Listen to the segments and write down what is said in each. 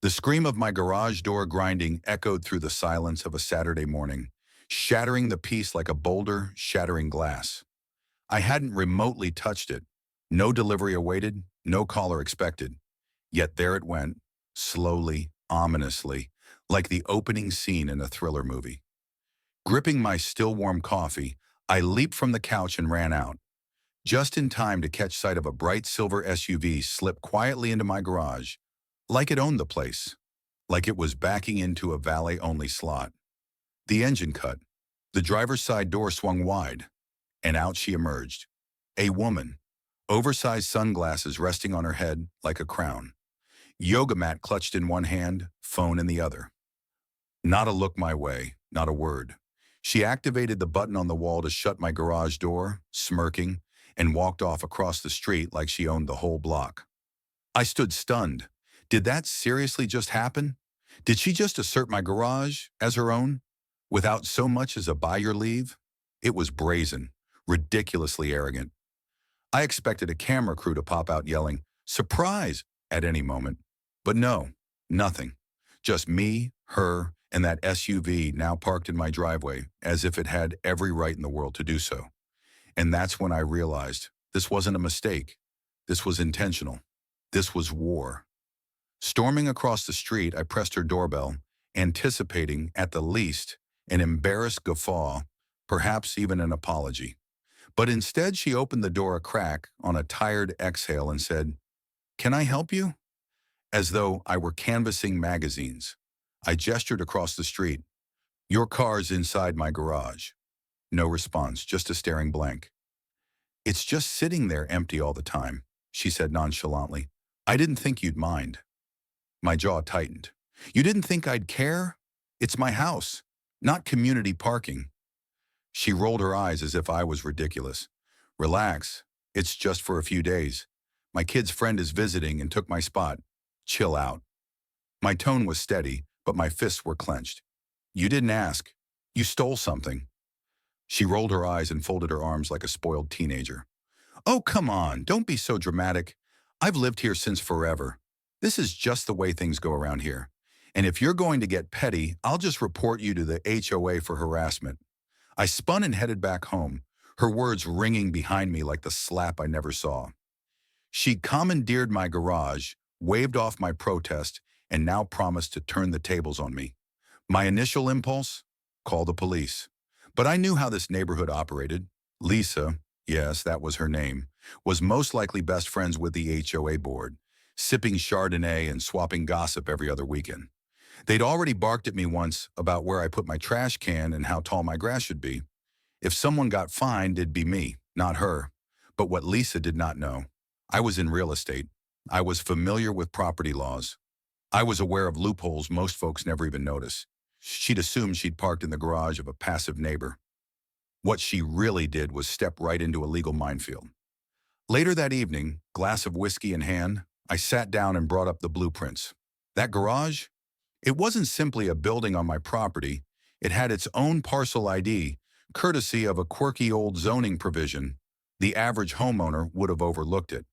The scream of my garage door grinding echoed through the silence of a Saturday morning, shattering the peace like a boulder shattering glass. I hadn't remotely touched it. No delivery awaited, no caller expected. Yet there it went, slowly, ominously, like the opening scene in a thriller movie. Gripping my still warm coffee, I leaped from the couch and ran out, just in time to catch sight of a bright silver SUV slip quietly into my garage, like it owned the place, like it was backing into a valet-only slot. The engine cut. The driver's side door swung wide, and out she emerged. A woman, oversized sunglasses resting on her head like a crown. Yoga mat clutched in one hand, phone in the other. Not a look my way, not a word. She activated the button on the wall to shut my garage door, smirking, and walked off across the street like she owned the whole block. I stood stunned. Did that seriously just happen? Did she just assert my garage as her own, without so much as a by your leave? It was brazen, ridiculously arrogant. I expected a camera crew to pop out yelling, "Surprise!" at any moment. But no, nothing. Just me, her, and that SUV now parked in my driveway as if it had every right in the world to do so. And that's when I realized this wasn't a mistake. This was intentional. This was war. Storming across the street, I pressed her doorbell, anticipating, at the least, an embarrassed guffaw, perhaps even an apology. But instead, she opened the door a crack on a tired exhale and said, "Can I help you?" As though I were canvassing magazines. I gestured across the street. "Your car's inside my garage." No response, just a staring blank. "It's just sitting there empty all the time," she said nonchalantly. "I didn't think you'd mind." My jaw tightened. "You didn't think I'd care? It's my house, not community parking." She rolled her eyes as if I was ridiculous. "Relax. It's just for a few days. My kid's friend is visiting and took my spot. Chill out." My tone was steady, but my fists were clenched. "You didn't ask. You stole something." She rolled her eyes and folded her arms like a spoiled teenager. "Oh, come on. Don't be so dramatic. I've lived here since forever. This is just the way things go around here. And if you're going to get petty, I'll just report you to the HOA for harassment." I spun and headed back home, her words ringing behind me like the slap I never saw. She commandeered my garage, waved off my protest, and now promised to turn the tables on me. My initial impulse? Call the police. But I knew how this neighborhood operated. Lisa, yes, that was her name, was most likely best friends with the HOA board, sipping Chardonnay and swapping gossip every other weekend. They'd already barked at me once about where I put my trash can and how tall my grass should be. If someone got fined, it'd be me, not her. But what Lisa did not know, I was in real estate. I was familiar with property laws. I was aware of loopholes most folks never even notice. She'd assumed she'd parked in the garage of a passive neighbor. What she really did was step right into a legal minefield. Later that evening, glass of whiskey in hand, I sat down and brought up the blueprints. That garage? It wasn't simply a building on my property. It had its own parcel ID, courtesy of a quirky old zoning provision. The average homeowner would have overlooked it.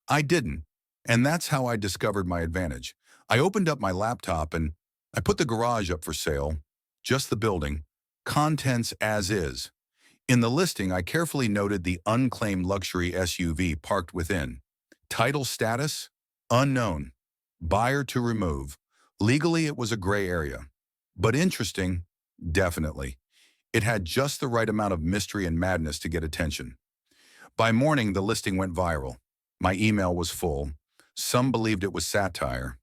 I didn't, and that's how I discovered my advantage. I opened up my laptop and I put the garage up for sale, just the building, contents as is. In the listing, I carefully noted the unclaimed luxury SUV parked within. Title status? Unknown. Buyer to remove. Legally, it was a gray area. But interesting? Definitely. It had just the right amount of mystery and madness to get attention. By morning, the listing went viral. My email was full. Some believed it was satire.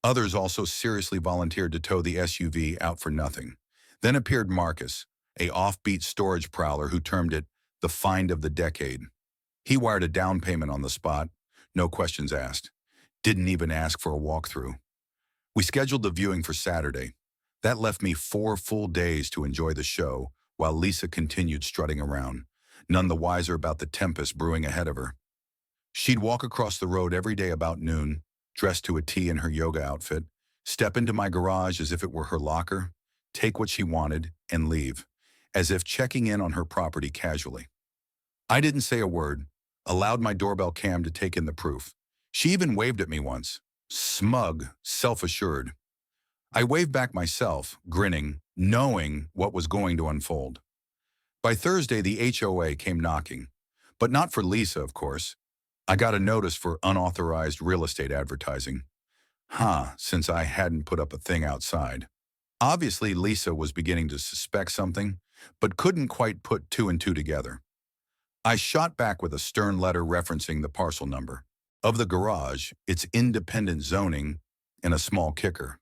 Others also seriously volunteered to tow the SUV out for nothing. Then appeared Marcus, a offbeat storage prowler who termed it the find of the decade. He wired a down payment on the spot, no questions asked. Didn't even ask for a walkthrough. We scheduled the viewing for Saturday. That left me 4 full days to enjoy the show while Lisa continued strutting around, none the wiser about the tempest brewing ahead of her. She'd walk across the road every day about noon, dressed to a T in her yoga outfit, step into my garage as if it were her locker, take what she wanted, and leave, as if checking in on her property casually. I didn't say a word, allowed my doorbell cam to take in the proof. She even waved at me once, smug, self-assured. I waved back myself, grinning, knowing what was going to unfold. By Thursday, the HOA came knocking. But not for Lisa, of course. I got a notice for unauthorized real estate advertising. Since I hadn't put up a thing outside. Obviously, Lisa was beginning to suspect something, but couldn't quite put two and two together. I shot back with a stern letter referencing the parcel number of the garage, its independent zoning, and a small kicker.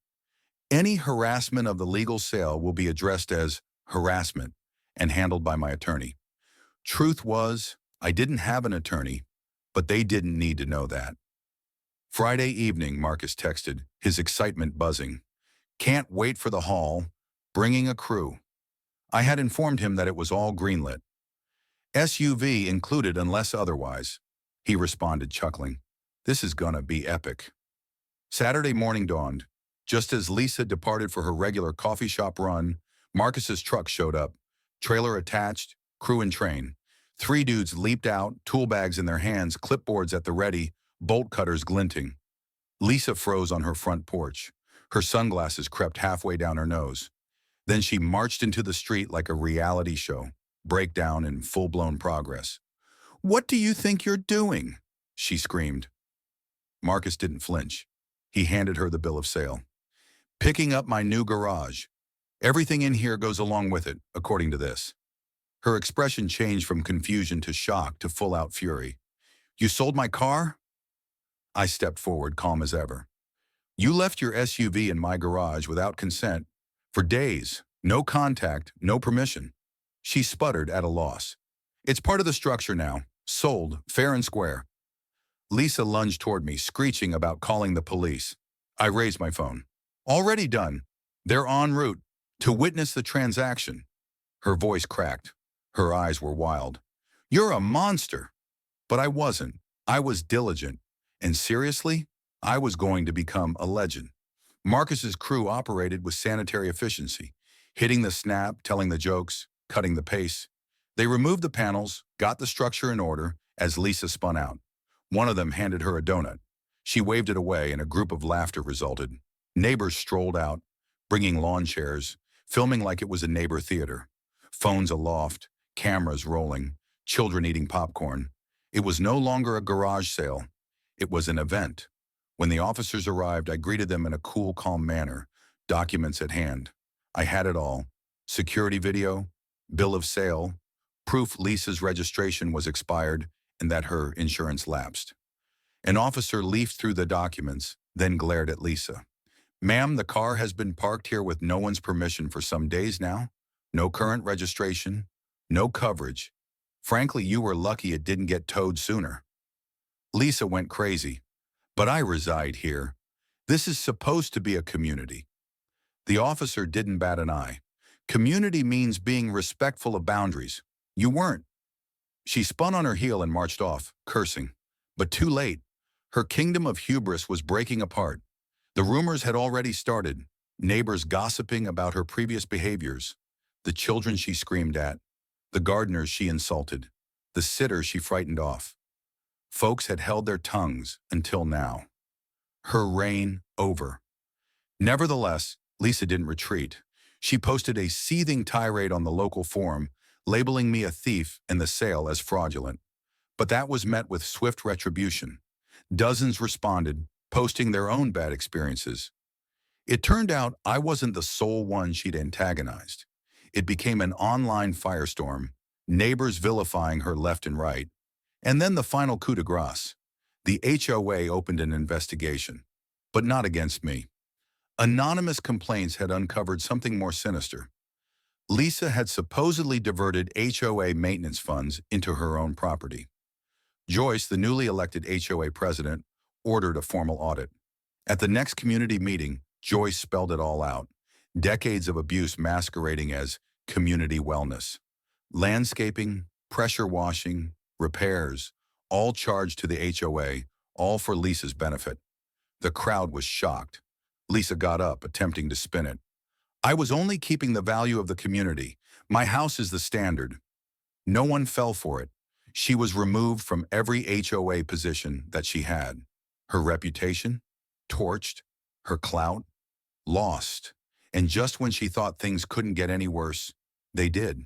Any harassment of the legal sale will be addressed as harassment and handled by my attorney. Truth was, I didn't have an attorney, but they didn't need to know that. Friday evening, Marcus texted, his excitement buzzing. Can't wait for the haul, bringing a crew. I had informed him that it was all greenlit. SUV included unless otherwise. He responded, chuckling. This is gonna be epic. Saturday morning dawned. Just as Lisa departed for her regular coffee shop run, Marcus's truck showed up. Trailer attached, crew and train. 3 dudes leaped out, tool bags in their hands, clipboards at the ready, bolt cutters glinting. Lisa froze on her front porch. Her sunglasses crept halfway down her nose. Then she marched into the street like a reality show, breakdown in full-blown progress. What do you think you're doing? She screamed. Marcus didn't flinch. He handed her the bill of sale. Picking up my new garage. Everything in here goes along with it, according to this. Her expression changed from confusion to shock to full-out fury. You sold my car? I stepped forward, calm as ever. You left your SUV in my garage without consent. For days, no contact, no permission. She sputtered at a loss. It's part of the structure now. Sold, fair and square. Lisa lunged toward me, screeching about calling the police. I raised my phone. Already done. They're en route to witness the transaction. Her voice cracked. Her eyes were wild. You're a monster. But I wasn't. I was diligent. And seriously, I was going to become a legend. Marcus's crew operated with sanitary efficiency, hitting the snap, telling the jokes, cutting the pace. They removed the panels, got the structure in order, as Lisa spun out. One of them handed her a donut. She waved it away, and a group of laughter resulted. Neighbors strolled out, bringing lawn chairs, filming like it was a neighbor theater. Phones aloft, cameras rolling, children eating popcorn. It was no longer a garage sale. It was an event. When the officers arrived, I greeted them in a cool, calm manner, documents at hand. I had it all. Security video, bill of sale, proof Lisa's registration was expired and that her insurance lapsed. An officer leafed through the documents, then glared at Lisa. Ma'am, the car has been parked here with no one's permission for some days now. No current registration, no coverage. Frankly, you were lucky it didn't get towed sooner. Lisa went crazy. But I reside here. This is supposed to be a community. The officer didn't bat an eye. Community means being respectful of boundaries. You weren't. She spun on her heel and marched off, cursing. But too late. Her kingdom of hubris was breaking apart. The rumors had already started, neighbors gossiping about her previous behaviors, the children she screamed at, the gardeners she insulted, the sitter she frightened off. Folks had held their tongues until now. Her reign over. Nevertheless, Lisa didn't retreat. She posted a seething tirade on the local forum, labeling me a thief and the sale as fraudulent. But that was met with swift retribution. Dozens responded, posting their own bad experiences. It turned out I wasn't the sole one she'd antagonized. It became an online firestorm, neighbors vilifying her left and right. And then the final coup de grace. The HOA opened an investigation, but not against me. Anonymous complaints had uncovered something more sinister. Lisa had supposedly diverted HOA maintenance funds into her own property. Joyce, the newly elected HOA president, ordered a formal audit. At the next community meeting, Joyce spelled it all out. Decades of abuse masquerading as community wellness. Landscaping, pressure washing, repairs, all charged to the HOA, all for Lisa's benefit. The crowd was shocked. Lisa got up, attempting to spin it. I was only keeping the value of the community. My house is the standard. No one fell for it. She was removed from every HOA position that she had. Her reputation? torched, her clout lost. And just when she thought things couldn't get any worse, they did.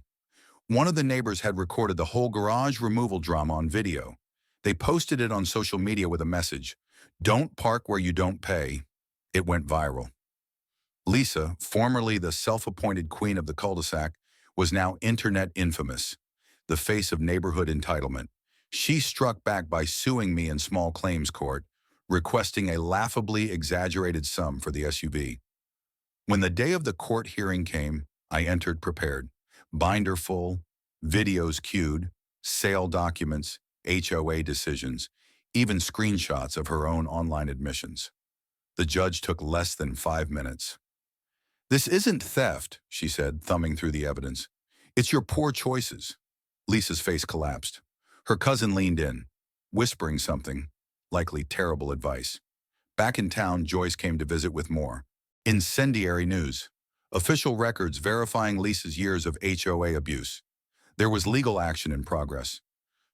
One of the neighbors had recorded the whole garage removal drama on video. They posted it on social media with a message, "Don't park where you don't pay." It went viral. Lisa, formerly the self-appointed queen of the cul-de-sac, was now internet infamous, the face of neighborhood entitlement. She struck back by suing me in small claims court, requesting a laughably exaggerated sum for the SUV. When the day of the court hearing came, I entered prepared. Binder full, videos queued, sale documents, HOA decisions, even screenshots of her own online admissions. The judge took less than 5 minutes. "This isn't theft," she said, thumbing through the evidence. "It's your poor choices." Lisa's face collapsed. Her cousin leaned in, whispering something, likely terrible advice. Back in town, Joyce came to visit with more incendiary news. Official records verifying Lisa's years of HOA abuse. There was legal action in progress.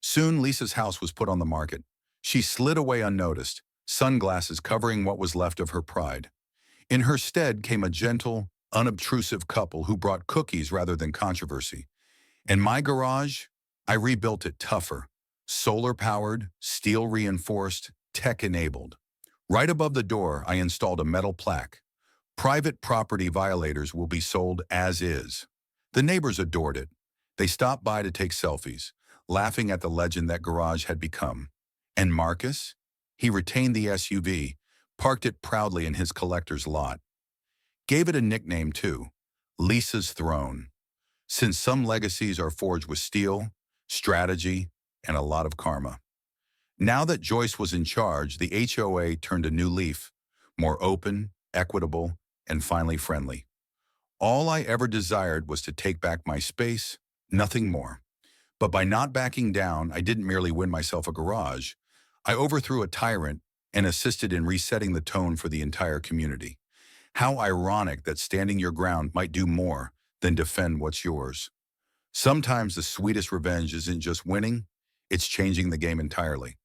Soon, Lisa's house was put on the market. She slid away unnoticed, sunglasses covering what was left of her pride. In her stead came a gentle, unobtrusive couple who brought cookies rather than controversy. And my garage, I rebuilt it tougher, solar-powered, steel-reinforced, tech-enabled. Right above the door, I installed a metal plaque. "Private property violators will be sold as is." The neighbors adored it. They stopped by to take selfies, laughing at the legend that garage had become. And Marcus? He retained the SUV, parked it proudly in his collector's lot. Gave it a nickname too, Lisa's Throne. Since some legacies are forged with steel, strategy, and a lot of karma. Now that Joyce was in charge, the HOA turned a new leaf, more open, equitable, and finally friendly. All I ever desired was to take back my space, nothing more. But by not backing down, I didn't merely win myself a garage. I overthrew a tyrant and assisted in resetting the tone for the entire community. How ironic that standing your ground might do more than defend what's yours. Sometimes the sweetest revenge isn't just winning, it's changing the game entirely.